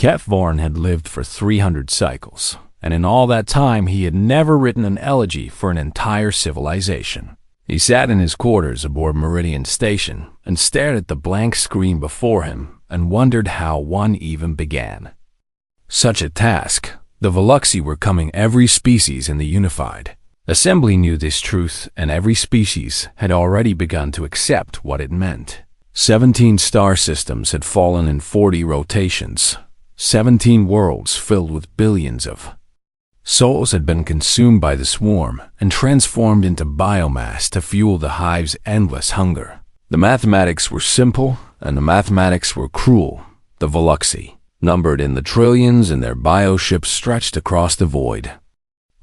Kefvorin had lived for 300 cycles, and in all that time he had never written an elegy for an entire civilization. He sat in his quarters aboard Meridian Station and stared at the blank screen before him and wondered how one even began. Such a task. The Veluxi were coming every species in the Unified. Assembly knew this truth, and every species had already begun to accept what it meant. 17 star systems had fallen in 40 rotations. 17 worlds filled with billions of souls had been consumed by the swarm and transformed into biomass to fuel the hive's endless hunger. The mathematics were simple, and the mathematics were cruel. The Veluxi, numbered in the trillions, and their bioships stretched across the void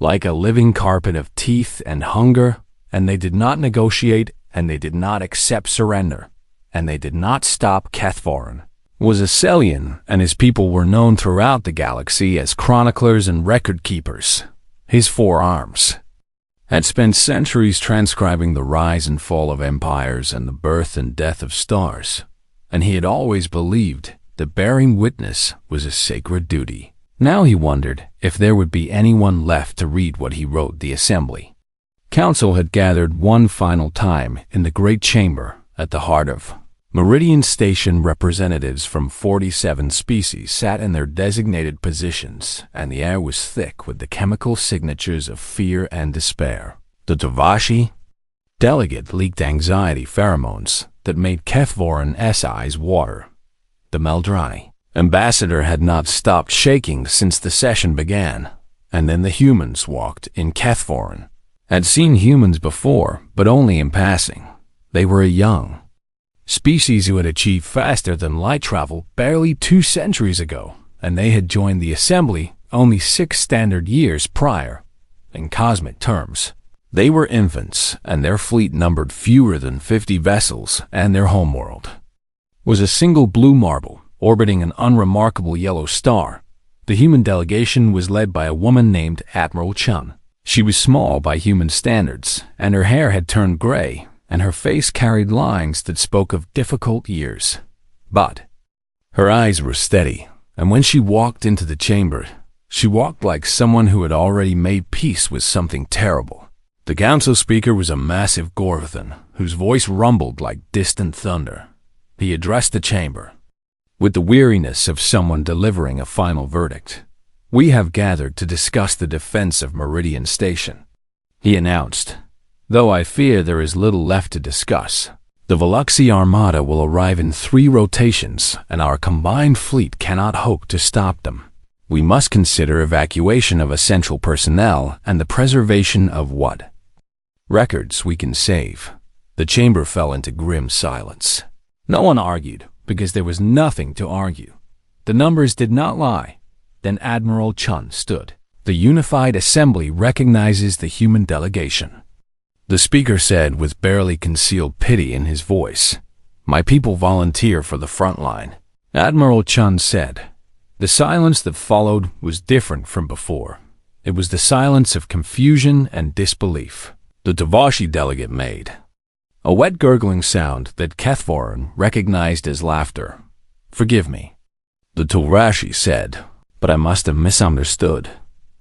like a living carpet of teeth and hunger, and they did not negotiate, and they did not accept surrender, and they did not stop. Kefvorin was a Celian, and his people were known throughout the galaxy as chroniclers and record keepers. His 4 arms had spent centuries transcribing the rise and fall of empires and the birth and death of stars, and he had always believed that bearing witness was a sacred duty. Now he wondered if there would be anyone left to read what he wrote. The Assembly Council had gathered one final time in the Great Chamber at the heart of Meridian Station. Representatives from 47 species sat in their designated positions, and the air was thick with the chemical signatures of fear and despair. The Tavashi delegate leaked anxiety pheromones that made Kefvorin's eyes water. The Meldrani ambassador had not stopped shaking since the session began, and then the humans walked in. Kefvorin had seen humans before, but only in passing. They were a young species who had achieved faster than light travel barely 2 centuries ago, and they had joined the Assembly only 6 standard years prior. In cosmic terms, they were infants, and their fleet numbered fewer than 50 vessels, and their homeworld was a single blue marble orbiting an unremarkable yellow star. The human delegation was led by a woman named Admiral Chun. She was small by human standards, and her hair had turned gray, and her face carried lines that spoke of difficult years. But her eyes were steady, and when she walked into the chamber, she walked like someone who had already made peace with something terrible. The council speaker was a massive Gorvathan, whose voice rumbled like distant thunder. He addressed the chamber with the weariness of someone delivering a final verdict. "We have gathered to discuss the defense of Meridian Station," he announced. "Though I fear there is little left to discuss. The Veluxi Armada will arrive in 3 rotations, and our combined fleet cannot hope to stop them. We must consider evacuation of essential personnel and the preservation of what records we can save." The chamber fell into grim silence. No one argued, because there was nothing to argue. The numbers did not lie. Then Admiral Chun stood. "The Unified Assembly recognizes the human delegation," the speaker said with barely concealed pity in his voice. "My people volunteer for the front line." Admiral Chun said. The silence that followed was different from before. It was the silence of confusion and disbelief. The Tavashi delegate made a wet gurgling sound that Kefvorin recognized as laughter. "Forgive me," the Tulrashi said, "but I must have misunderstood.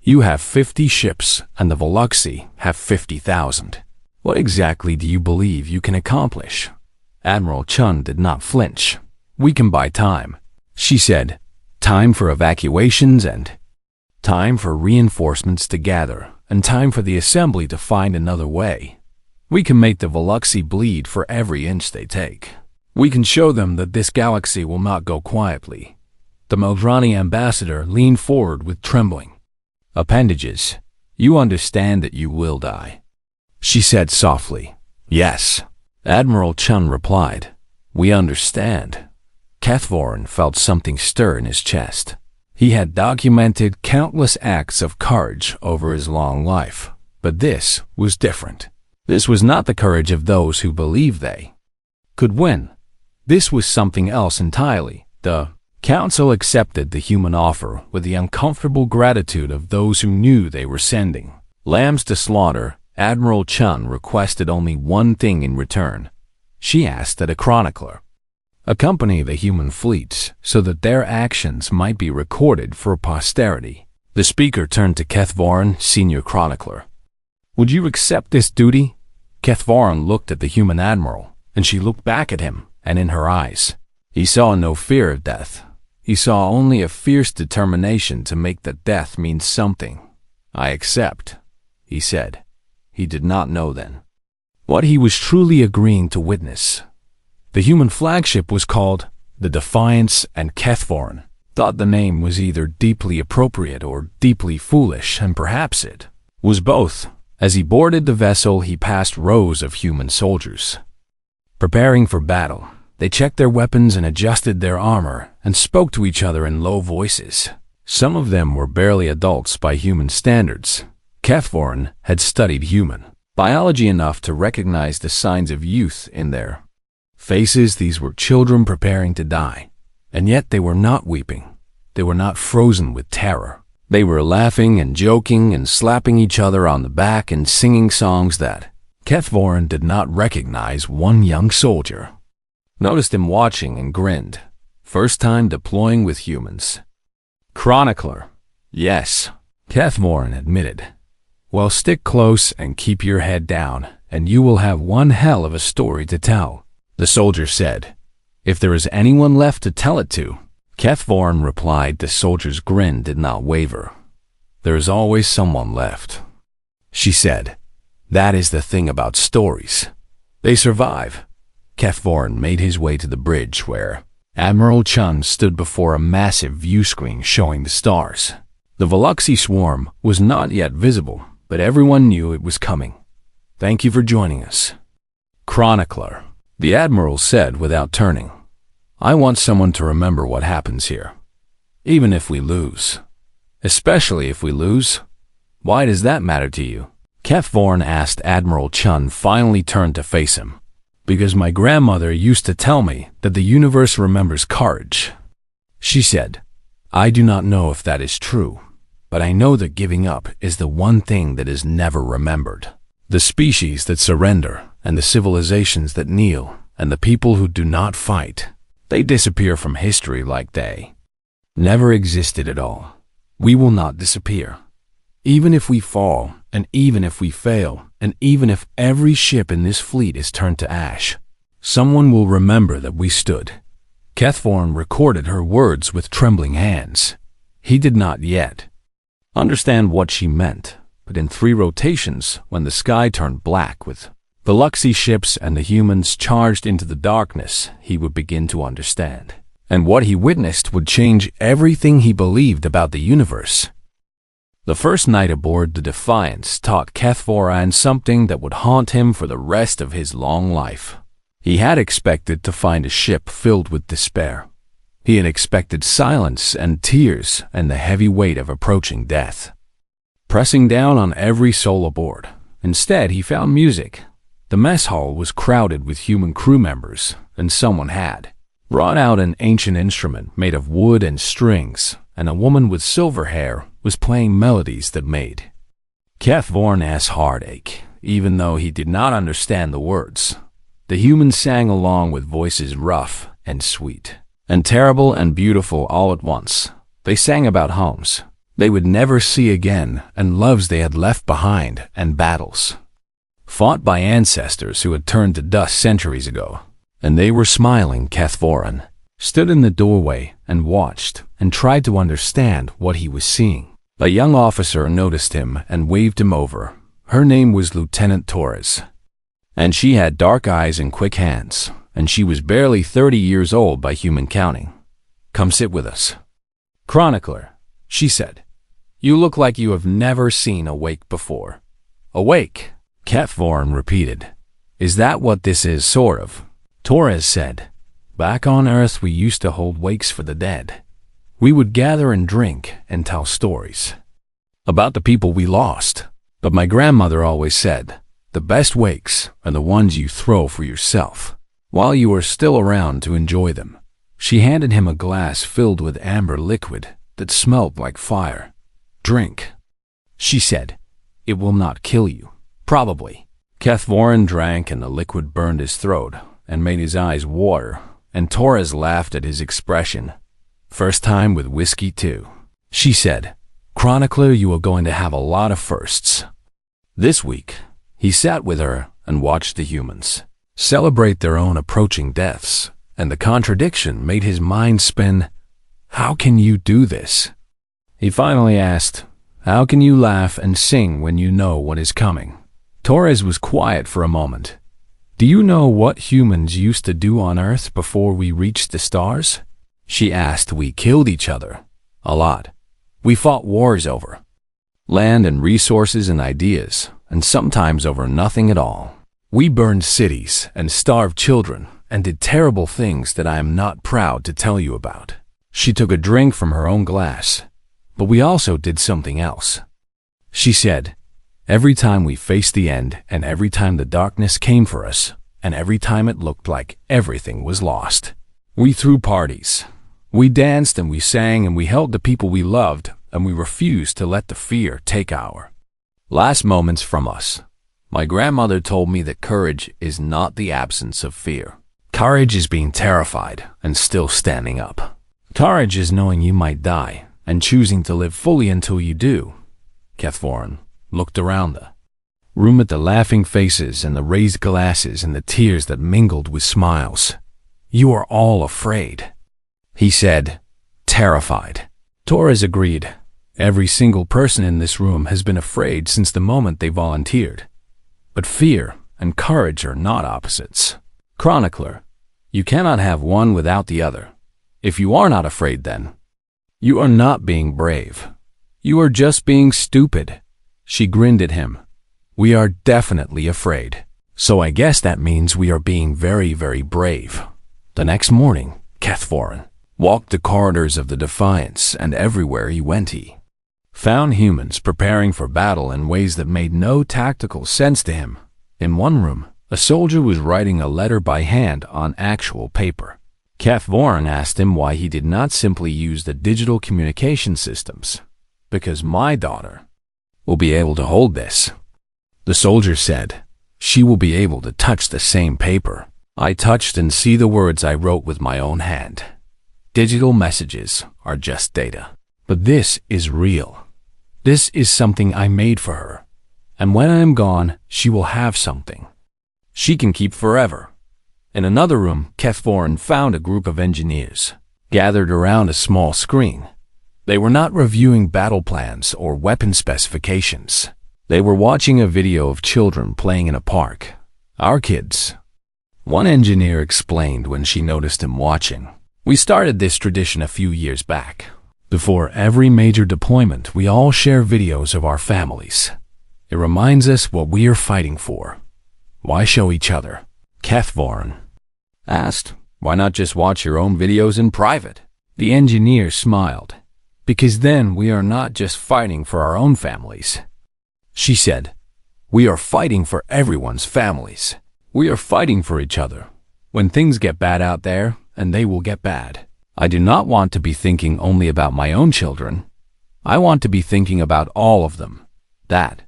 You have 50 ships, and the Veluxi have 50,000. What exactly do you believe you can accomplish?" Admiral Chun did not flinch. "We can buy time," she said. "Time for evacuations, and time for reinforcements to gather, and time for the Assembly to find another way. We can make the Veluxi bleed for every inch they take. We can show them that this galaxy will not go quietly." The Meldrani ambassador leaned forward with trembling appendages. "You understand that you will die," she said softly. "Yes," Admiral Chun replied. "We understand." Kefvorin felt something stir in his chest. He had documented countless acts of courage over his long life, but this was different. This was not the courage of those who believed they could win. This was something else entirely. The council accepted the human offer with the uncomfortable gratitude of those who knew they were sending lambs to slaughter. Admiral Chun requested only one thing in return. She asked that a chronicler accompany the human fleets so that their actions might be recorded for posterity. The speaker turned to Kethvorin, senior chronicler. Would you accept this duty? Kethvorin looked at the human admiral, and she looked back at him, and in her eyes, he saw no fear of death. He saw only a fierce determination to make that death mean something. I accept, he said. He did not know then what he was truly agreeing to witness. The human flagship was called the Defiance, and Kethvorin thought the name was either deeply appropriate or deeply foolish, and perhaps it was both. As he boarded the vessel, he passed rows of human soldiers, preparing for battle. They checked their weapons and adjusted their armor and spoke to each other in low voices. Some of them were barely adults by human standards. Kethvorin had studied human biology enough to recognize the signs of youth in their faces. These were children preparing to die, and yet they were not weeping. They were not frozen with terror. They were laughing and joking and slapping each other on the back and singing songs that Kethvorin did not recognize. One young soldier noticed him watching and grinned. First time deploying with humans. Chronicler. Yes, Kethvorin admitted. Well, stick close and keep your head down, and you will have one hell of a story to tell, the soldier said. If there is anyone left to tell it to, Kethvorin replied. The soldier's grin did not waver. There is always someone left, she said. That is the thing about stories. They survive. Kethvorin made his way to the bridge where Admiral Chun stood before a massive view screen showing the stars. The Veluxy swarm was not yet visible, but everyone knew it was coming. Thank you for joining us, Chronicler, the Admiral said without turning. I want someone to remember what happens here, even if we lose. Especially if we lose. Why does that matter to you? Kethvorin asked. Admiral Chun finally turned to face him. Because my grandmother used to tell me that the universe remembers courage, she said. I do not know if that is true, but I know that giving up is the one thing that is never remembered. The species that surrender, and the civilizations that kneel, and the people who do not fight, they disappear from history like they never existed at all. We will not disappear. Even if we fall, and even if we fail, and even if every ship in this fleet is turned to ash, someone will remember that we stood. Kethvorin recorded her words with trembling hands. He did not yet understand what she meant, but in 3 rotations, when the sky turned black with Veluxy ships and the humans charged into the darkness, he would begin to understand. And what he witnessed would change everything he believed about the universe. The first night aboard the Defiance taught Kethvorin something that would haunt him for the rest of his long life. He had expected to find a ship filled with despair. He had expected silence and tears and the heavy weight of approaching death, pressing down on every soul aboard. Instead, he found music. The mess hall was crowded with human crew members, and someone had brought out an ancient instrument made of wood and strings, and a woman with silver hair was playing melodies that made Kethvorin's heart ache, even though he did not understand the words. The humans sang along with voices rough and sweet, and terrible and beautiful all at once. They sang about homes they would never see again, and loves they had left behind, and battles fought by ancestors who had turned to dust centuries ago. And they were smiling. Kethvorin stood in the doorway and watched and tried to understand what he was seeing. A young officer noticed him and waved him over. Her name was Lieutenant Torres, and she had dark eyes and quick hands, and she was barely 30 years old by human counting. Come sit with us, Chronicler, she said. You look like you have never seen a wake before. A wake? Kethvorin repeated. Is that what this is, sort of? Torres said. Back on Earth we used to hold wakes for the dead. We would gather and drink and tell stories about the people we lost. But my grandmother always said, the best wakes are the ones you throw for yourself, while you are still around to enjoy them. She handed him a glass filled with amber liquid that smelled like fire. Drink, she said. It will not kill you, probably. Kethvorin drank and the liquid burned his throat and made his eyes water. and Torres laughed at his expression. "First time with whiskey, too," she said. "Chronicler, you are going to have a lot of firsts." This week, he sat with her and watched the humans celebrate their own approaching deaths, and the contradiction made his mind spin. How can you do this? He finally asked, "How can you laugh and sing when you know what is coming?" Torres was quiet for a moment. "Do you know what humans used to do on Earth before we reached the stars?" she asked. "We killed each other. A lot. We fought wars over land and resources and ideas, and sometimes over nothing at all. We burned cities and starved children and did terrible things that I am not proud to tell you about." She took a drink from her own glass. "But we also did something else," she said. "Every time we faced the end, and every time the darkness came for us, and every time it looked like everything was lost, we threw parties. We danced and we sang and we held the people we loved, and we refused to let the fear take our last moments from us. My grandmother told me that courage is not the absence of fear. Courage is being terrified and still standing up. Courage is knowing you might die and choosing to live fully until you do." Cathvoren looked around the room at the laughing faces and the raised glasses and the tears that mingled with smiles. "You are all afraid," he said, terrified. Torres agreed. "Every single person in this room has been afraid since the moment they volunteered. But fear and courage are not opposites. Chronicler, you cannot have one without the other. If you are not afraid, then you are not being brave. You are just being stupid." She grinned at him. "We are definitely afraid. So I guess that means we are being very, very brave." The next morning, Cathvoren walked the corridors of the Defiance, and everywhere he went he found humans preparing for battle in ways that made no tactical sense to him. In one room, a soldier was writing a letter by hand on actual paper. Cathvoren asked him why he did not simply use the digital communication systems. "Because my daughter will be able to hold this," the soldier said. "She will be able to touch the same paper I touched and see the words I wrote with my own hand. Digital messages are just data. But this is real. This is something I made for her. And when I am gone, she will have something she can keep forever." In another room, Cathvoren found a group of engineers gathered around a small screen. They were not reviewing battle plans or weapon specifications. They were watching a video of children playing in a park. "Our kids," one engineer explained when she noticed him watching. "We started this tradition a few years back. Before every major deployment, we all share videos of our families. It reminds us what we are fighting for." "Why show each other?" Cathvoren asked. "Why not just watch your own videos in private?" The engineer smiled. "Because then we are not just fighting for our own families," she said. "We are fighting for everyone's families. We are fighting for each other. When things get bad out there, and they will get bad, I do not want to be thinking only about my own children. I want to be thinking about all of them. That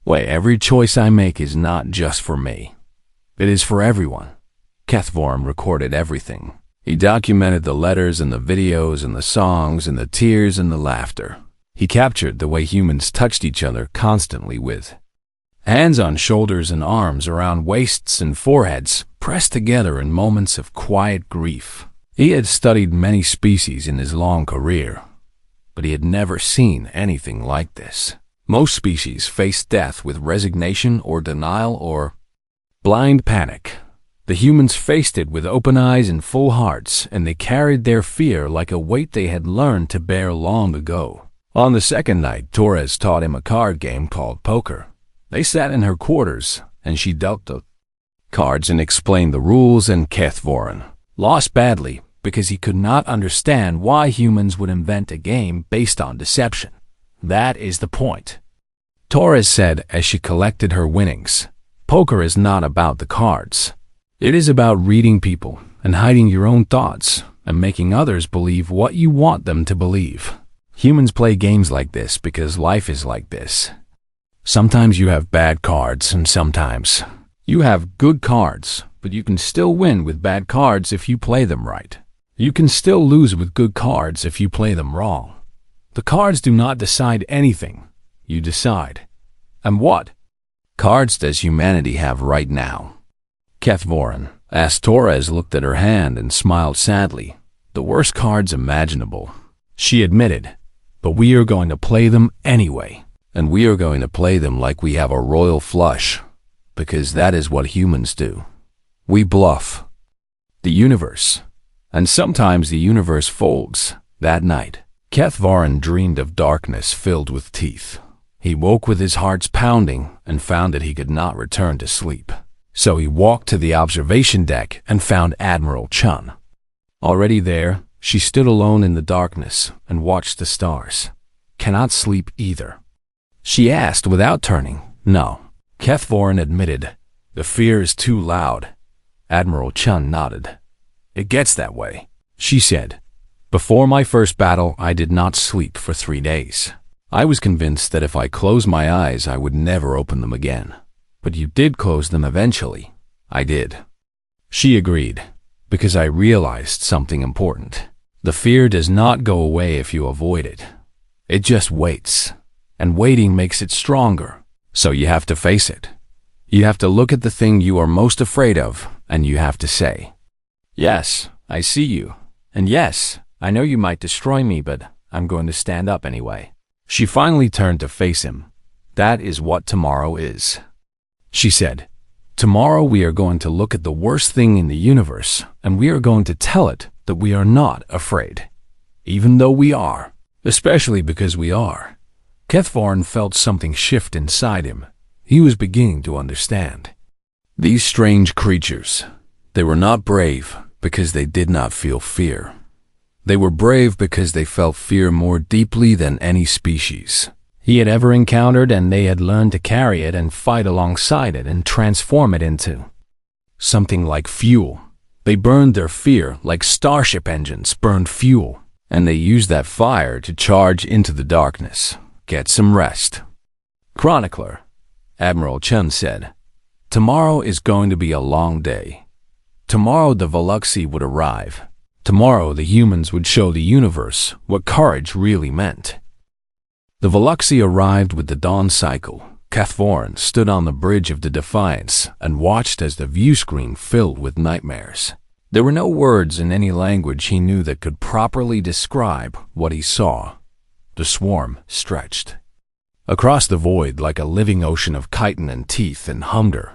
way, every choice I make is not just for me. It is for everyone." Cathvoren recorded everything. He documented the letters and the videos and the songs and the tears and the laughter. He captured the way humans touched each other constantly, with hands on shoulders and arms around waists and foreheads pressed together in moments of quiet grief. He had studied many species in his long career, but he had never seen anything like this. Most species faced death with resignation or denial or blind panic. The humans faced it with open eyes and full hearts, and they carried their fear like a weight they had learned to bear long ago. On the second night, Torres taught him a card game called poker. They sat in her quarters, and she dealt the cards and explained the rules, and Cathvoren lost badly because he could not understand why humans would invent a game based on deception. "That is the point," Torres said as she collected her winnings. "Poker is not about the cards. It is about reading people and hiding your own thoughts and making others believe what you want them to believe. Humans play games like this because life is like this. Sometimes you have bad cards, and sometimes You have good cards, but you can still win with bad cards if you play them right. You can still lose with good cards if you play them wrong. The cards do not decide anything. You decide. And what cards does humanity have right now? Kethvorin asked. Torres looked at her hand and smiled sadly. The worst cards imaginable, she admitted. But we are going to play them anyway. And we are going to play them like we have a royal flush. Because that is what humans do. We bluff. The universe. And sometimes the universe folds. That night, Kethvorin dreamed of darkness filled with teeth. He woke with his heart pounding and found that he could not return to sleep. So he walked to the observation deck and found Admiral Chun. Already there, she stood alone in the darkness and watched the stars. Cannot sleep either. She asked without turning. No. Kethvorin admitted. The fear is too loud. Admiral Chun nodded. It gets that way, she said. Before my first battle, I did not sleep for 3 days. I was convinced that if I closed my eyes, I would never open them again. But you did close them eventually. I did. She agreed, because I realized something important. The fear does not go away if you avoid it. It just waits. And waiting makes it stronger. So you have to face it. You have to look at the thing you are most afraid of, and you have to say, yes, I see you. And yes, I know you might destroy me, but I'm going to stand up anyway. She finally turned to face him. That is what tomorrow is. She said, tomorrow we are going to look at the worst thing in the universe, and we are going to tell it that we are not afraid. Even though we are. Especially because we are. Kethvorin felt something shift inside him. He was beginning to understand. These strange creatures, they were not brave because they did not feel fear. They were brave because they felt fear more deeply than any species he had ever encountered, and they had learned to carry it and fight alongside it and transform it into something like fuel. They burned their fear like starship engines burned fuel, and they used that fire to charge into the darkness. Get some rest. Chronicler, Admiral Chun said, tomorrow is going to be a long day. Tomorrow the Veluxi would arrive. Tomorrow the humans would show the universe what courage really meant. The Veluxi arrived with the dawn cycle. Kethvorin stood on the bridge of the Defiance and watched as the view screen filled with nightmares. There were no words in any language he knew that could properly describe what he saw. The swarm stretched across the void like a living ocean of chitin and teeth and humder.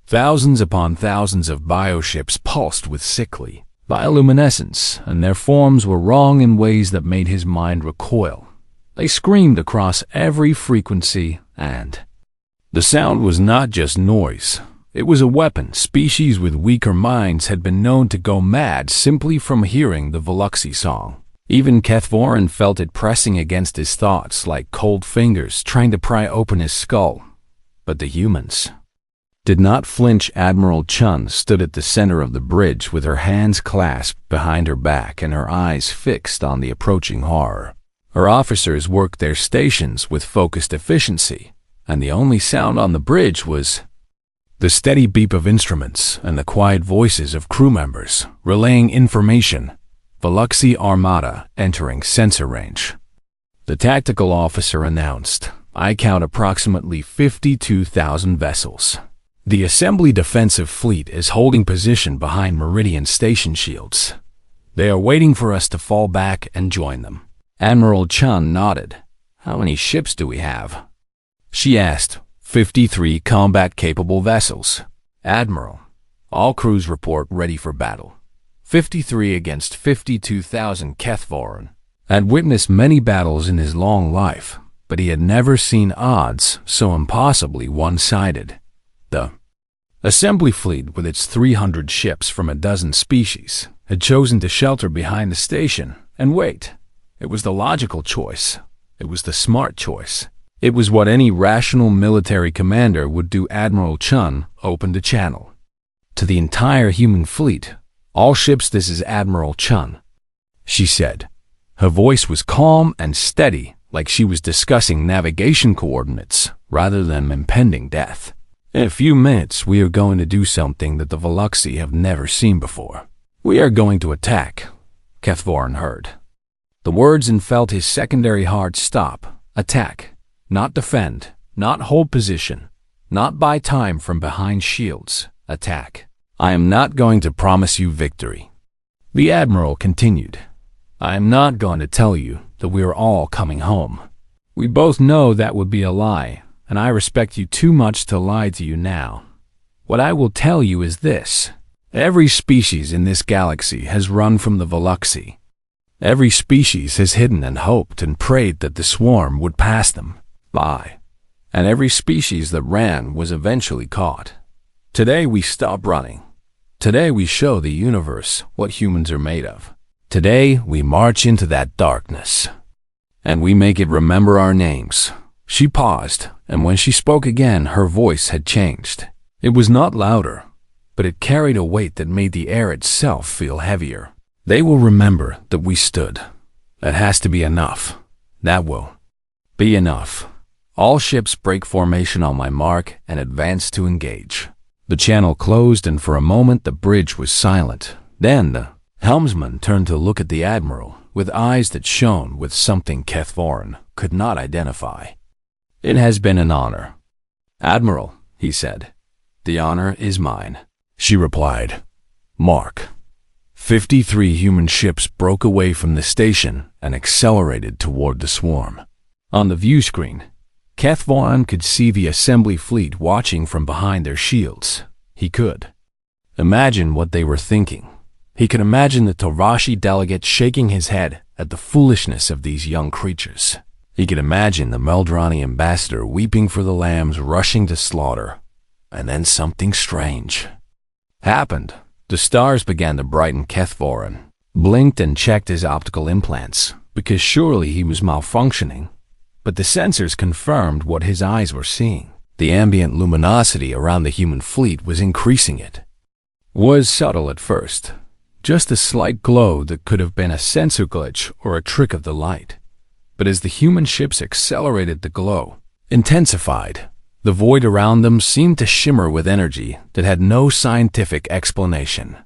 Thousands upon thousands of bioships pulsed with sickly bioluminescence, and their forms were wrong in ways that made his mind recoil. They screamed across every frequency, and the sound was not just noise. It was a weapon. Species with weaker minds had been known to go mad simply from hearing the Veluxi song. Even Kethvorin felt it pressing against his thoughts like cold fingers trying to pry open his skull. But the humans did not flinch. Admiral Chun stood at the center of the bridge with her hands clasped behind her back and her eyes fixed on the approaching horror. Her officers worked their stations with focused efficiency, and the only sound on the bridge was the steady beep of instruments and the quiet voices of crew members relaying information. Veluxi Armada entering sensor range. The tactical officer announced, I count approximately 52,000 vessels. The Assembly Defensive Fleet is holding position behind Meridian Station shields. They are waiting for us to fall back and join them. Admiral Chun nodded. How many ships do we have? She asked. 53 combat-capable vessels. Admiral, all crews report ready for battle. 53 against 52,000. Kethvorin had witnessed many battles in his long life, but he had never seen odds so impossibly one-sided. The Assembly Fleet, with its 300 ships from a dozen species, had chosen to shelter behind the station and wait. It was the logical choice. It was the smart choice. It was what any rational military commander would do. Admiral Chun opened a channel to the entire human fleet. All ships, this is Admiral Chun, she said. Her voice was calm and steady, like she was discussing navigation coordinates rather than impending death. In a few minutes, we are going to do something that the Veluxi have never seen before. We are going to attack, Kethvorin heard. The words and felt his secondary heart stop. Attack, not defend, not hold position, not buy time from behind shields. Attack. I am not going to promise you victory. The Admiral continued. I am not going to tell you that we are all coming home. We both know that would be a lie, and I respect you too much to lie to you now. What I will tell you is this. Every species in this galaxy has run from the Veluxi. Every species has hidden and hoped and prayed that the swarm would pass them by. And every species that ran was eventually caught. Today we stop running. Today we show the universe what humans are made of. Today we march into that darkness. And we make it remember our names. She paused, and when she spoke again, her voice had changed. It was not louder, but it carried a weight that made the air itself feel heavier. They will remember that we stood. That has to be enough. That will be enough. All ships break formation on my mark and advance to engage. The channel closed, and for a moment the bridge was silent. Then the helmsman turned to look at the Admiral with eyes that shone with something Kethvorin could not identify. It has been an honor. Admiral, he said. The honor is mine. She replied. Mark. 53 human ships broke away from the station and accelerated toward the swarm. On the view screen, Kethvorin could see the assembly fleet watching from behind their shields. He could imagine what they were thinking. He could imagine the Torashi delegate shaking his head at the foolishness of these young creatures. He could imagine the Meldrani ambassador weeping for the lambs rushing to slaughter. And then something strange happened. The stars began to brighten. Kethvorin blinked and checked his optical implants, because surely he was malfunctioning. But the sensors confirmed what his eyes were seeing. The ambient luminosity around the human fleet was increasing. It was subtle at first, just a slight glow that could have been a sensor glitch or a trick of the light. But as the human ships accelerated, the glow intensified. The void around them seemed to shimmer with energy that had no scientific explanation.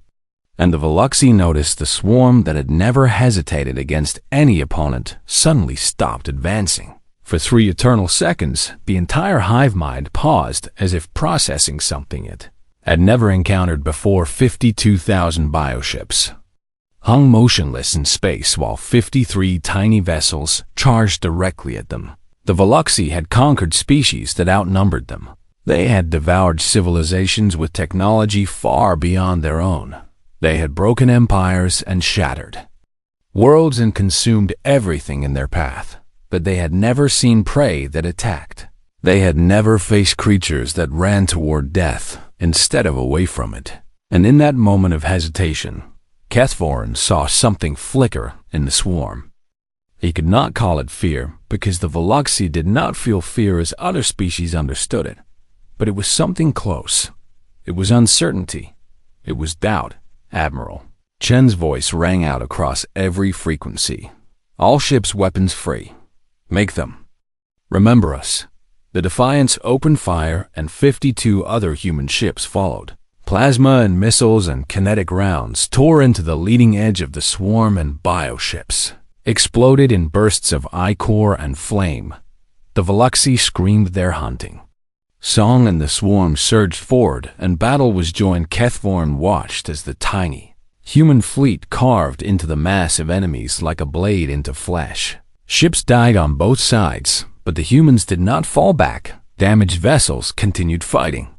And the Veluxi noticed the swarm that had never hesitated against any opponent suddenly stopped advancing. For 3 eternal seconds, the entire hive mind paused as if processing something it had never encountered before. 52,000 bioships hung motionless in space while 53 tiny vessels charged directly at them. The Veluxi had conquered species that outnumbered them. They had devoured civilizations with technology far beyond their own. They had broken empires and shattered worlds and consumed everything in their path. But they had never seen prey that attacked. They had never faced creatures that ran toward death instead of away from it. And in that moment of hesitation, Kethvorin saw something flicker in the swarm. He could not call it fear, because the Veluxi did not feel fear as other species understood it. But it was something close. It was uncertainty. It was doubt. Admiral Chen's voice rang out across every frequency. All ships weapons free. Make them remember us. The Defiance opened fire, and 52 other human ships followed. Plasma and missiles and kinetic rounds tore into the leading edge of the swarm, and bioships exploded in bursts of ichor and flame. The Veluxi screamed their hunting song, and the swarm surged forward, and battle was joined. Kethvorin watched as the tiny human fleet carved into the mass of enemies like a blade into flesh. Ships died on both sides, but the humans did not fall back. Damaged vessels continued fighting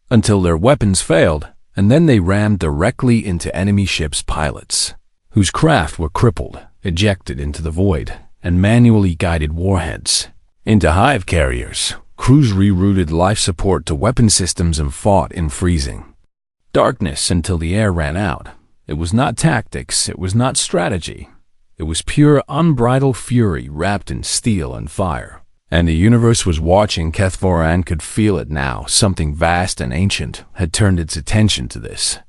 until their weapons failed, and then they rammed directly into enemy ships' pilots, whose craft were crippled, ejected into the void, and manually guided warheads into hive carriers. Crews rerouted life support to weapon systems and fought in freezing darkness until the air ran out. It was not tactics, it was not strategy. It was pure, unbridled fury wrapped in steel and fire. And the universe was watching. Kethvorin could feel it now. Something vast and ancient had turned its attention to this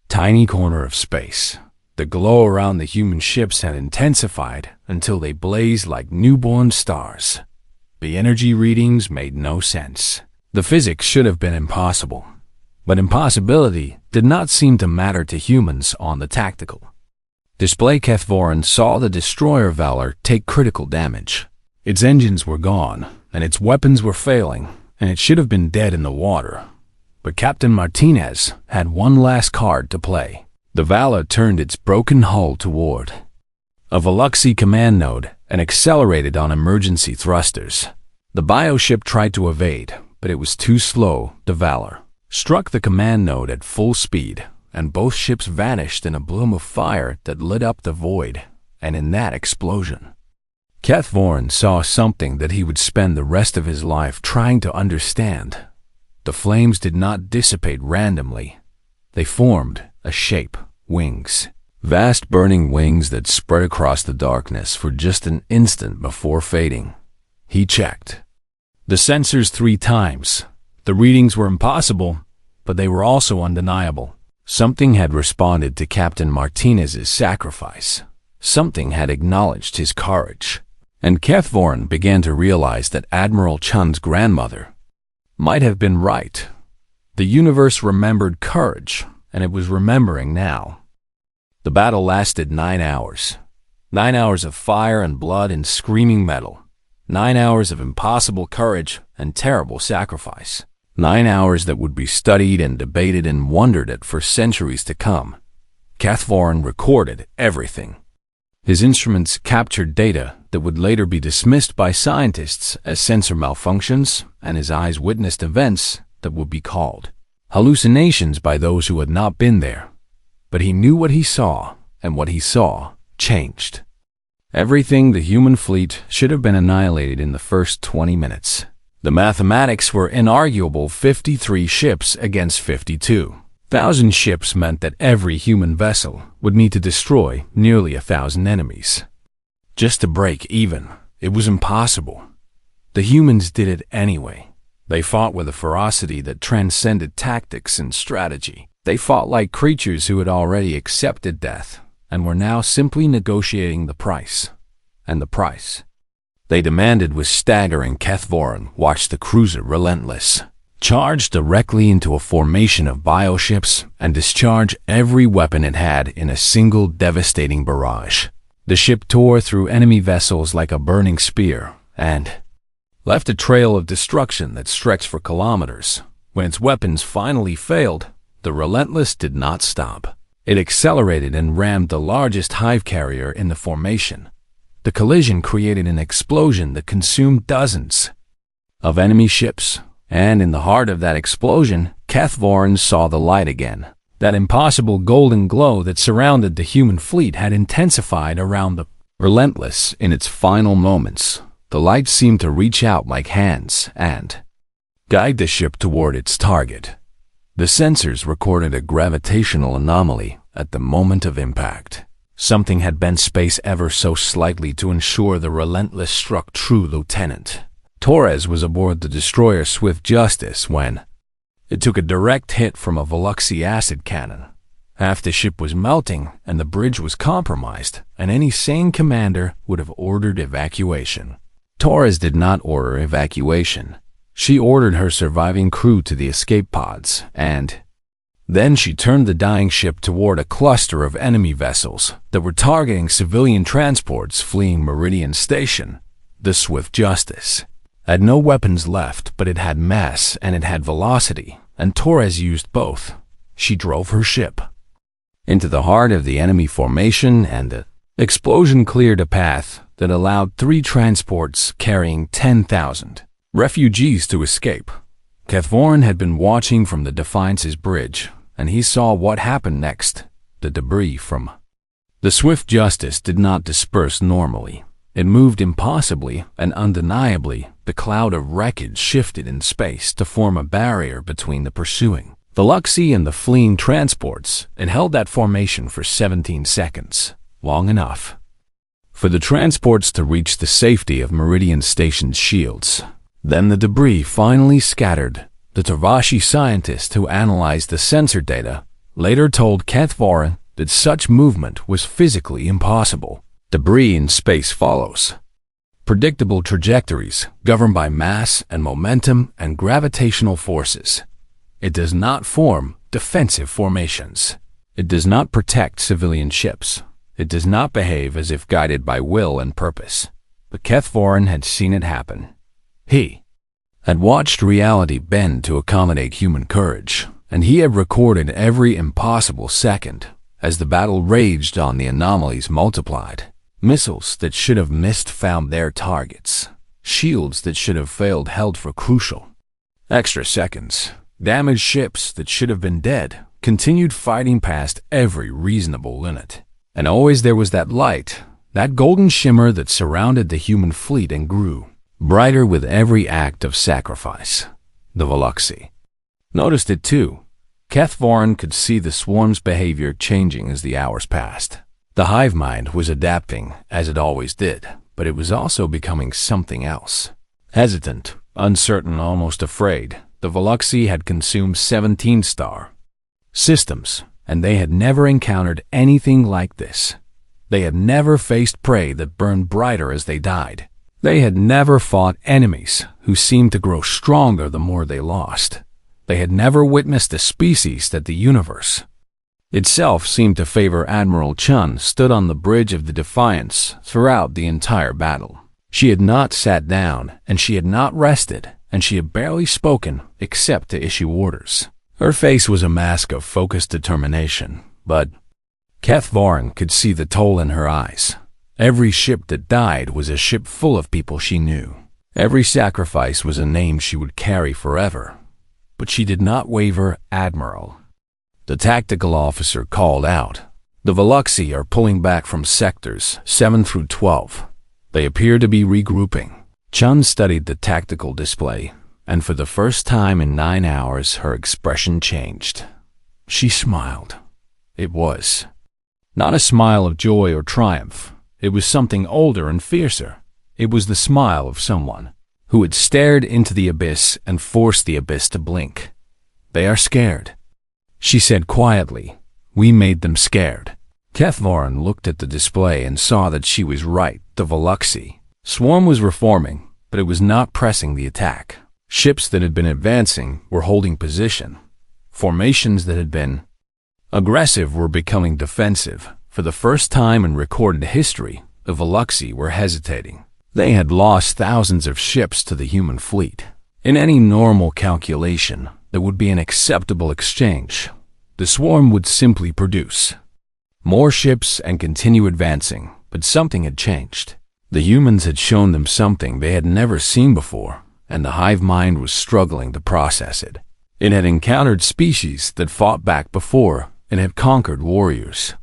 tiny corner of space. The glow around the human ships had intensified until they blazed like newborn stars. The energy readings made no sense. The physics should have been impossible, but impossibility did not seem to matter to humans on the tactical. Display Kethvorin saw the destroyer Valor take critical damage. Its engines were gone, and its weapons were failing, and it should have been dead in the water. But Captain Martinez had one last card to play. The Valor turned its broken hull toward a Veluxy command node and accelerated on emergency thrusters. The bioship tried to evade, but it was too slow. The Valor struck the command node at full speed, and both ships vanished in a bloom of fire that lit up the void. And in that explosion, Kethvorin saw something that he would spend the rest of his life trying to understand. The flames did not dissipate randomly. They formed a shape, wings. Vast burning wings that spread across the darkness for just an instant before fading. He checked the sensors 3 times. The readings were impossible, but they were also undeniable. Something had responded to Captain Martinez's sacrifice. Something had acknowledged his courage. And Kethvorin began to realize that Admiral Chun's grandmother might have been right. The universe remembered courage, and it was remembering now. The battle lasted 9 hours. 9 hours of fire and blood and screaming metal. 9 hours of impossible courage and terrible sacrifice. 9 hours that would be studied and debated and wondered at for centuries to come. Kethvorin recorded everything. His instruments captured data that would later be dismissed by scientists as sensor malfunctions, and his eyes witnessed events that would be called hallucinations by those who had not been there. But he knew what he saw, and what he saw changed. Everything the human fleet should have been annihilated in the first 20 minutes. The mathematics were inarguable: 53 ships against 52. 1,000 ships meant that every human vessel would need to destroy nearly 1,000 enemies. Just to break even, it was impossible. The humans did it anyway. They fought with a ferocity that transcended tactics and strategy. They fought like creatures who had already accepted death and were now simply negotiating the price. And the price they demanded was staggering. Kethvorin watched the cruiser Relentless charge directly into a formation of bioships and discharge every weapon it had in a single devastating barrage. The ship tore through enemy vessels like a burning spear and left a trail of destruction that stretched for kilometers. When its weapons finally failed, the Relentless did not stop. It accelerated and rammed the largest hive carrier in the formation. The collision created an explosion that consumed dozens of enemy ships, and in the heart of that explosion, Kethvorin saw the light again. That impossible golden glow that surrounded the human fleet had intensified around the Relentless in its final moments. The light seemed to reach out like hands and guide the ship toward its target. The sensors recorded a gravitational anomaly at the moment of impact. Something had bent space ever so slightly to ensure the Relentless struck true. Lieutenant Torres was aboard the destroyer Swift Justice when it took a direct hit from a Veluxy acid cannon. Half the ship was melting and the bridge was compromised, and any sane commander would have ordered evacuation. Torres did not order evacuation. She ordered her surviving crew to the escape pods, and then she turned the dying ship toward a cluster of enemy vessels that were targeting civilian transports fleeing Meridian Station. The Swift Justice had no weapons left, but it had mass and it had velocity, and Torres used both. She drove her ship into the heart of the enemy formation, and the explosion cleared a path that allowed 3 transports carrying 10,000 refugees to escape. Kethvorin had been watching from the Defiance's bridge, and he saw what happened next. The debris from the Swift Justice did not disperse normally. It moved impossibly, and undeniably, the cloud of wreckage shifted in space to form a barrier between the pursuing Veluxy and the fleeing transports. It held that formation for 17 seconds, long enough for the transports to reach the safety of Meridian Station's shields. Then the debris finally scattered. The Tavashi scientist who analyzed the sensor data later told Kethvorin that such movement was physically impossible. Debris in space follows Predictable trajectories governed by mass and momentum and gravitational forces. It does not form defensive formations. It does not protect civilian ships. It does not behave as if guided by will and purpose. But Kethvorin had seen it happen. He had watched reality bend to accommodate human courage, and he had recorded every impossible second as the battle raged on. The anomalies multiplied. Missiles that should have missed found their targets. Shields that should have failed held for crucial extra seconds. Damaged ships that should have been dead continued fighting past every reasonable limit. And always there was that light, that golden shimmer that surrounded the human fleet and grew brighter with every act of sacrifice. The Veluxi noticed it too. Kethvorin could see the swarm's behavior changing as the hours passed. The hive mind was adapting, as it always did, but it was also becoming something else. Hesitant, uncertain, almost afraid, the Veluxi had consumed 17-star systems, and they had never encountered anything like this. They had never faced prey that burned brighter as they died. They had never fought enemies who seemed to grow stronger the more they lost. They had never witnessed a species that the universe itself seemed to favor. Admiral Chun stood on the bridge of the Defiance throughout the entire battle. She had not sat down, and she had not rested, and she had barely spoken except to issue orders. Her face was a mask of focused determination, but Kethvorin could see the toll in her eyes. Every ship that died was a ship full of people she knew. Every sacrifice was a name she would carry forever. But she did not waver. Admiral, the tactical officer called out, "The Veluxi are pulling back from sectors 7 through 12. They appear to be regrouping." Chun studied the tactical display, and for the first time in 9 hours her expression changed. She smiled. It was not a smile of joy or triumph. It was something older and fiercer. It was the smile of someone who had stared into the abyss and forced the abyss to blink. "They are scared," she said quietly. "We made them scared." Kethvorin looked at the display and saw that she was right. The Veluxi swarm was reforming, but it was not pressing the attack. Ships that had been advancing were holding position. Formations that had been aggressive were becoming defensive. For the first time in recorded history, the Veluxi were hesitating. They had lost thousands of ships to the human fleet. In any normal calculation, there would be an acceptable exchange. The swarm would simply produce more ships and continue advancing, but something had changed. The humans had shown them something they had never seen before, and the hive mind was struggling to process it. It had encountered species that fought back before and had conquered warriors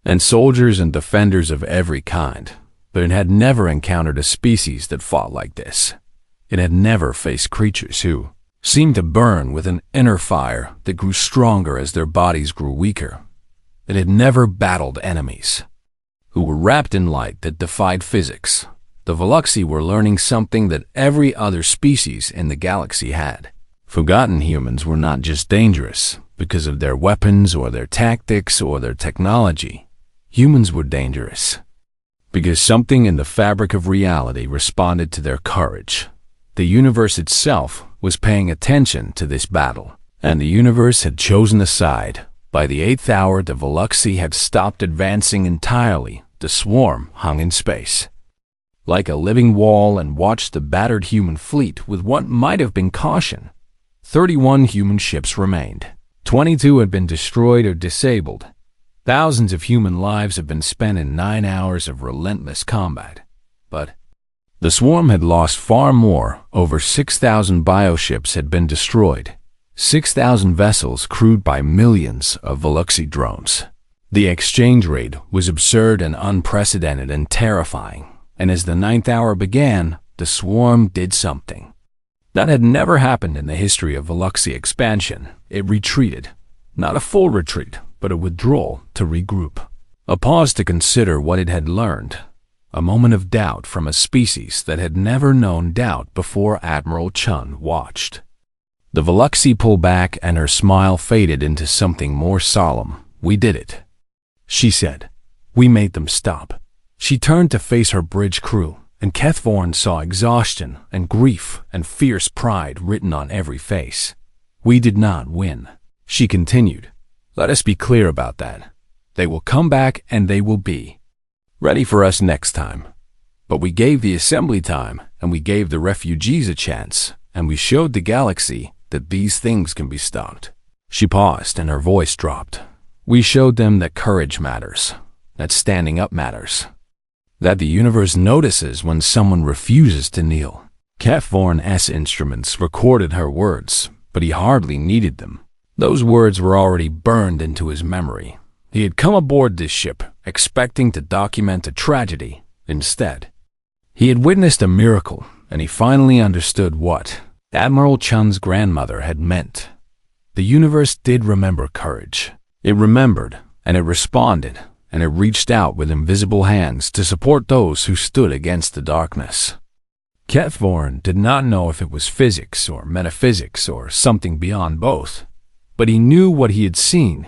and soldiers and defenders of every kind, but it had never encountered a species that fought like this. It had never faced creatures who seemed to burn with an inner fire that grew stronger as their bodies grew weaker. It had never battled enemies who were wrapped in light that defied physics. The Veluxi were learning something that every other species in the galaxy had. Forgotten humans were not just dangerous because of their weapons or their tactics or their technology. Humans were dangerous because something in the fabric of reality responded to their courage. The universe itself was paying attention to this battle, and the universe had chosen a side. By the 8th hour, the Veluxi had stopped advancing entirely. The swarm hung in space like a living wall and watched the battered human fleet with what might have been caution. 31 human ships remained. 22 had been destroyed or disabled. Thousands of human lives had been spent in 9 hours of relentless combat. But the swarm had lost far more. Over 6,000 bioships had been destroyed. 6,000 vessels crewed by millions of Veluxi drones. The exchange rate was absurd and unprecedented and terrifying. And as the 9th hour began, the swarm did something that had never happened in the history of Veluxi expansion. It retreated. Not a full retreat, but a withdrawal to regroup. A pause to consider what it had learned. A moment of doubt from a species that had never known doubt before. Admiral Chun watched the Veluxi pull back, and her smile faded into something more solemn. "We did it," she said. "We made them stop." She turned to face her bridge crew, and Kethvorn saw exhaustion and grief and fierce pride written on every face. We did not win. She continued. Let us be clear about that. They will come back and they will be ready for us next time. But we gave the assembly time, and we gave the refugees a chance, and we showed the galaxy that these things can be stopped. She paused and her voice dropped. We showed them that courage matters, that standing up matters, that the universe notices when someone refuses to kneel. Kethvorn's instruments recorded her words, but he hardly needed them. Those words were already burned into his memory. He had come aboard this ship expecting to document a tragedy. Instead, he had witnessed a miracle, and he finally understood what Admiral Chun's grandmother had meant. The universe did remember courage. It remembered, and it responded, and it reached out with invisible hands to support those who stood against the darkness. Kethvorn did not know if it was physics or metaphysics or something beyond both, but he knew what he had seen.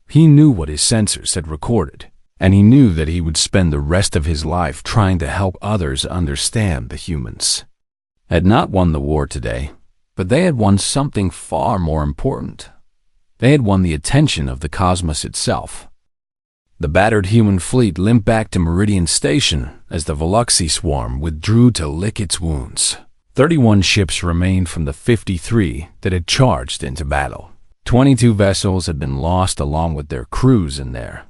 He knew what his sensors had recorded, and he knew that he would spend the rest of his life trying to help others understand the humans. Had not won the war today, but they had won something far more important. They had won the attention of the cosmos itself. The battered human fleet limped back to Meridian Station as the Veluxy swarm withdrew to lick its wounds. 31 ships remained from the 53 that had charged into battle. 22 vessels had been lost along with their crews and their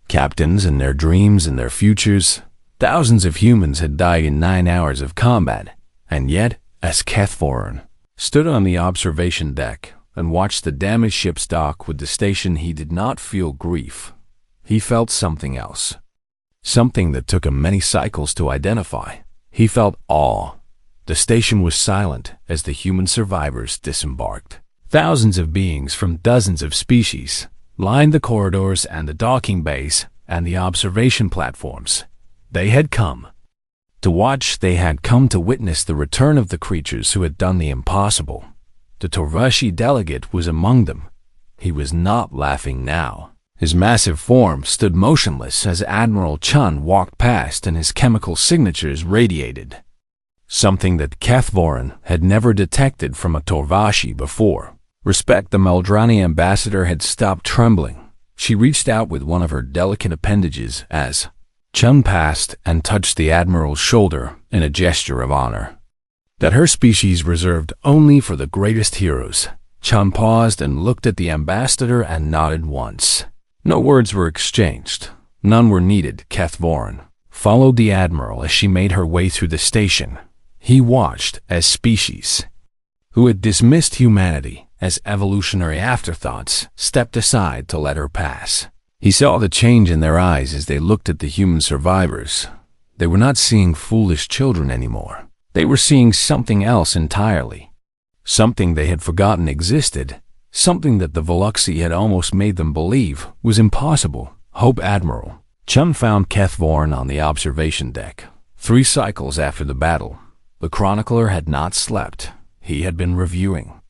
captains and their dreams and their futures. Thousands of humans had died in 9 hours of combat, and yet, as Kethvorn stood on the observation deck and watched the damaged ships dock with the station, he did not feel grief. He felt something else. Something that took him many cycles to identify. He felt awe. The station was silent as the human survivors disembarked. Thousands of beings from dozens of species lined the corridors and the docking bays and the observation platforms. They had come to watch. They had come to witness the return of the creatures who had done the impossible. The Torvashi delegate was among them. He was not laughing now. His massive form stood motionless as Admiral Chun walked past, and his chemical signatures radiated. Something that Kethvorn had never detected from a Torvashi before. Respect. The Meldrani ambassador had stopped trembling. She reached out with one of her delicate appendages as Chun passed and touched the Admiral's shoulder in a gesture of honor that her species reserved only for the greatest heroes. Chun paused and looked at the ambassador and nodded once. No words were exchanged. None were needed. Kethvorn followed the Admiral as she made her way through the station. He watched as species who had dismissed humanity as evolutionary afterthoughts stepped aside to let her pass. He saw the change in their eyes as they looked at the human survivors. They were not seeing foolish children anymore. They were seeing something else entirely. Something they had forgotten existed. Something that the Veluxy had almost made them believe was impossible. Hope. Admiral Chun found Kethvorn on the observation deck. 3 cycles after the battle, the chronicler had not slept. He had been reviewing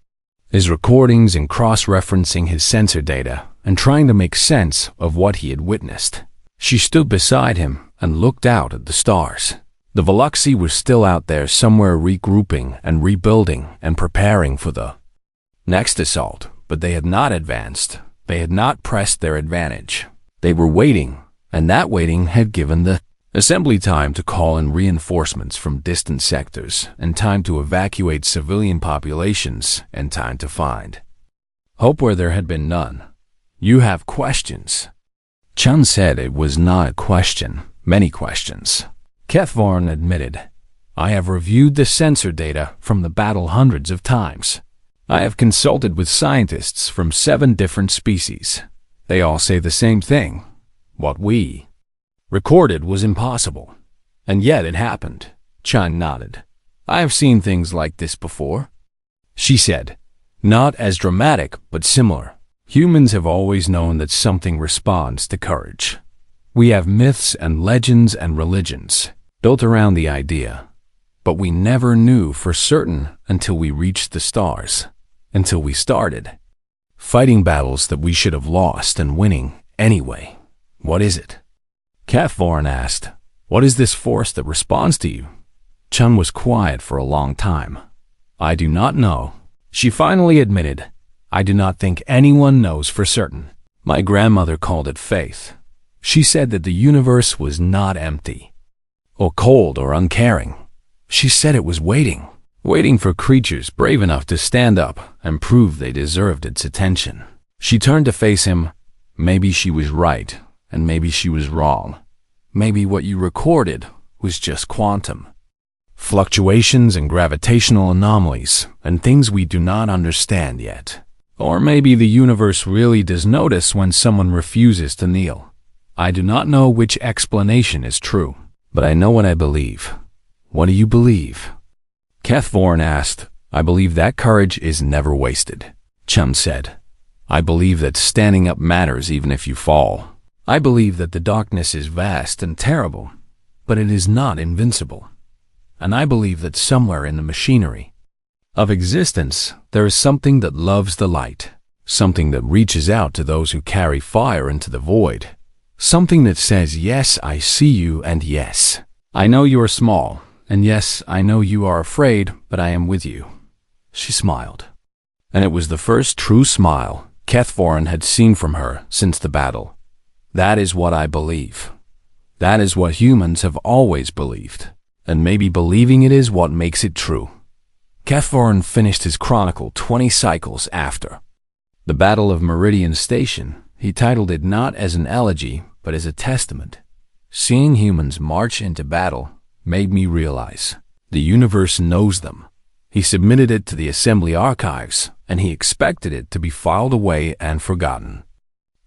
his recordings and cross-referencing his sensor data and trying to make sense of what he had witnessed. She stood beside him and looked out at the stars. The Veluxy was still out there somewhere, regrouping and rebuilding and preparing for the next assault, but they had not advanced. They had not pressed their advantage. They were waiting, and that waiting had given the assembly time to call in reinforcements from distant sectors, and time to evacuate civilian populations, and time to find hope where there had been none. You have questions? Chun said it was not a question. Many questions. Kethvorn admitted. I have reviewed the sensor data from the battle hundreds of times. I have consulted with scientists from 7 different species. They all say the same thing. What we recorded was impossible. And yet it happened. Chun nodded. I have seen things like this before. She said, not as dramatic, but similar. Humans have always known that something responds to courage. We have myths and legends and religions built around the idea. But we never knew for certain until we reached the stars, until we started fighting battles that we should have lost and winning anyway. What is it? Kethvorn asked. What is this force that responds to you? Chun was quiet for a long time. "I do not know," she finally admitted. "I do not think anyone knows for certain. My grandmother called it faith. She said that the universe was not empty, or cold or uncaring. She said it was waiting for creatures brave enough to stand up and prove they deserved its attention." She turned to face him. "Maybe she was right, and maybe she was wrong. Maybe what you recorded was just quantum fluctuations and gravitational anomalies and things we do not understand yet. Or maybe the universe really does notice when someone refuses to kneel. I do not know which explanation is true, but I know what I believe." "What do you believe?" Kethvorin asked. "I believe that courage is never wasted," Chum said. "I believe that standing up matters even if you fall. I believe that the darkness is vast and terrible, but it is not invincible. And I believe that somewhere in the machinery of existence, there is something that loves the light, something that reaches out to those who carry fire into the void, something that says, yes, I see you, and yes, I know you are small, and yes, I know you are afraid, but I am with you." She smiled, and it was the first true smile Kethvorin had seen from her since the battle. "That is what I believe. That is what humans have always believed, and maybe believing it is what makes it true." Kethvorin finished his chronicle 20 cycles after the Battle of Meridian Station. He titled it not as an elegy, but as a testament. "Seeing humans march into battle made me realize the universe knows them." He submitted it to the Assembly archives, and he expected it to be filed away and forgotten.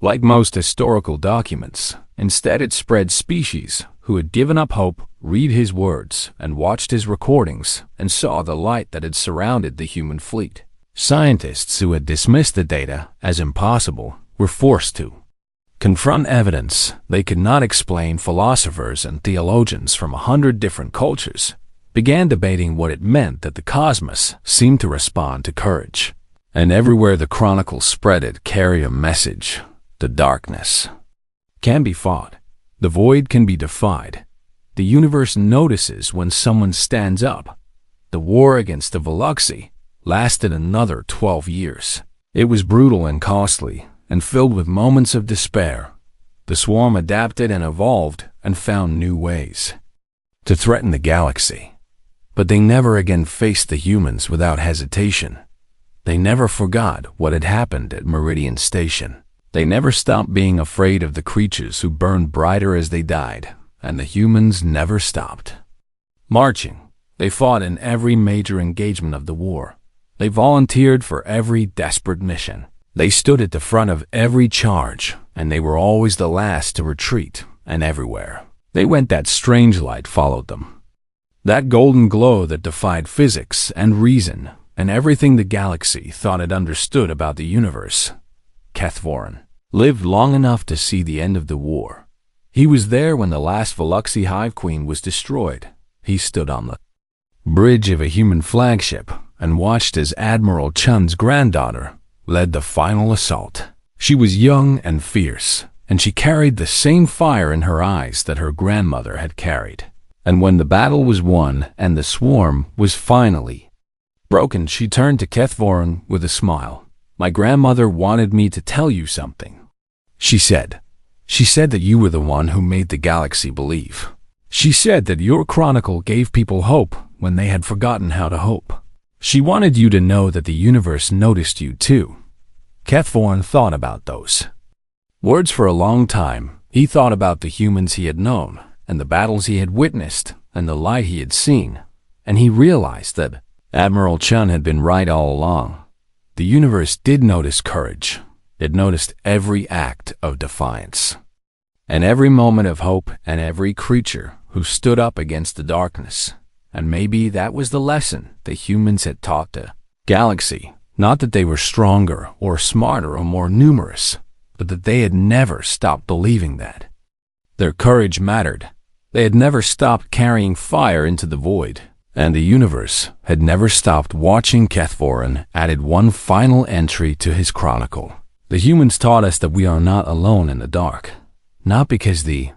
Like most historical documents, instead it spread species who had given up hope read his words and watched his recordings and saw the light that had surrounded the human fleet. Scientists who had dismissed the data as impossible were forced to confront evidence they could not explain. Philosophers and theologians from 100 different cultures began debating what it meant that the cosmos seemed to respond to courage. And everywhere the chronicle spread it carried a message. The darkness can be fought. The void can be defied. The universe notices when someone stands up. The war against the Veluxi lasted another 12 years. It was brutal and costly, and filled with moments of despair. The swarm adapted and evolved and found new ways to threaten the galaxy. But they never again faced the humans without hesitation. They never forgot what had happened at Meridian Station. They never stopped being afraid of the creatures who burned brighter as they died, and the humans never stopped marching. They fought in every major engagement of the war. They volunteered for every desperate mission. They stood at the front of every charge, and they were always the last to retreat, and everywhere they went that strange light followed them. That golden glow that defied physics and reason and everything the galaxy thought it understood about the universe. Kethvorin lived long enough to see the end of the war. He was there when the last Veluxi Hive Queen was destroyed. He stood on the bridge of a human flagship and watched as Admiral Chun's granddaughter led the final assault. She was young and fierce, and she carried the same fire in her eyes that her grandmother had carried. And when the battle was won and the swarm was finally broken, she turned to Kethvorin with a smile. "My grandmother wanted me to tell you something," she said. "She said that you were the one who made the galaxy believe. She said that your chronicle gave people hope when they had forgotten how to hope. She wanted you to know that the universe noticed you too." Kethvorin thought about those words for a long time. He thought about the humans he had known, and the battles he had witnessed, and the light he had seen, and he realized that Admiral Chun had been right all along. The universe did notice courage. It noticed every act of defiance, and every moment of hope, and every creature who stood up against the darkness. And maybe that was the lesson the humans had taught the galaxy. Not that they were stronger or smarter or more numerous, but that they had never stopped believing that their courage mattered. They had never stopped carrying fire into the void, and the universe had never stopped watching. Kethvorin added one final entry to his chronicle. "The humans taught us that we are not alone in the dark, not because the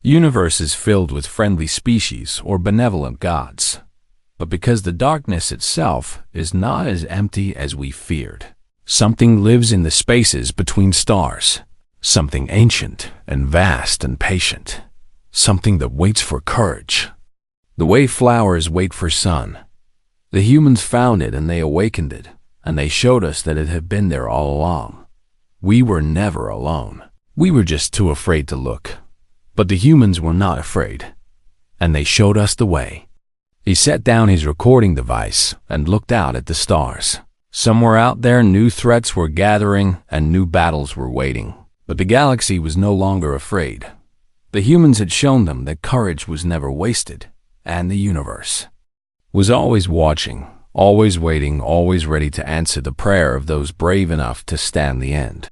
Universe is filled with friendly species or benevolent gods, but because the darkness itself is not as empty as we feared. Something lives in the spaces between stars, something ancient and vast and patient, something that waits for courage. The way flowers wait for sun. The humans found it and they awakened it, and they showed us that it had been there all along. We were never alone. We were just too afraid to look. But the humans were not afraid, and they showed us the way. He set down his recording device and looked out at the stars. Somewhere out there, new threats were gathering and new battles were waiting. But the galaxy was no longer afraid. The humans had shown them that courage was never wasted, and the universe was always watching, always waiting, always ready to answer the prayer of those brave enough to stand the end.